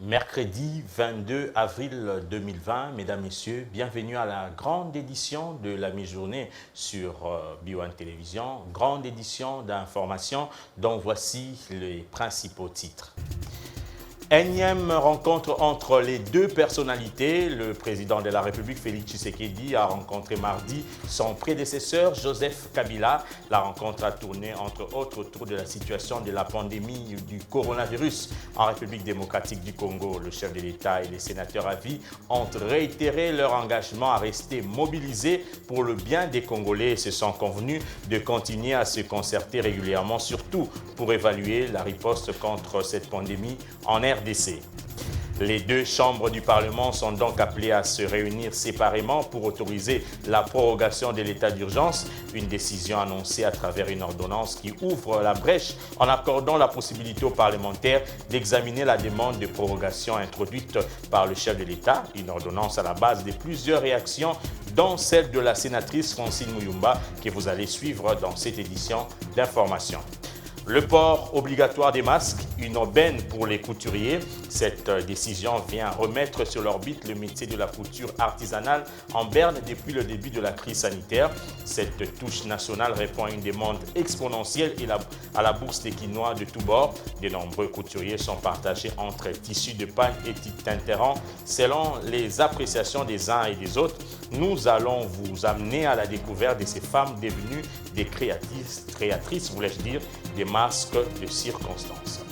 Mercredi 22 avril 2020, mesdames, messieurs, bienvenue à la grande édition de la mi-journée sur B1 Télévision, grande édition d'information dont voici les principaux titres. Énième rencontre entre les deux personnalités. Le président de la République, Félix Tshisekedi, a rencontré mardi son prédécesseur, Joseph Kabila. La rencontre a tourné entre autres autour de la situation de la pandémie du coronavirus en République démocratique du Congo. Le chef de l'État et les sénateurs à vie ont réitéré leur engagement à rester mobilisés pour le bien des Congolais et se sont convenus de continuer à se concerter régulièrement, surtout pour évaluer la riposte contre cette pandémie en RDC. Les deux chambres du Parlement sont donc appelées à se réunir séparément pour autoriser la prorogation de l'état d'urgence, une décision annoncée à travers une ordonnance qui ouvre la brèche en accordant la possibilité aux parlementaires d'examiner la demande de prorogation introduite par le chef de l'État, une ordonnance à la base de plusieurs réactions, dont celle de la sénatrice Francine Muyumba que vous allez suivre dans cette édition d'information. Le port obligatoire des masques, une aubaine pour les couturiers. Cette décision vient remettre sur l'orbite le métier de la couture artisanale en berne depuis le début de la crise sanitaire. Cette touche nationale répond à une demande exponentielle et à la bourse des quinois de tous bords. De nombreux couturiers sont partagés entre tissus de pagne et tinterants selon les appréciations des uns et des autres. Nous allons vous amener à la découverte de ces femmes devenues des créatrices, voulais-je dire, des masques de circonstance.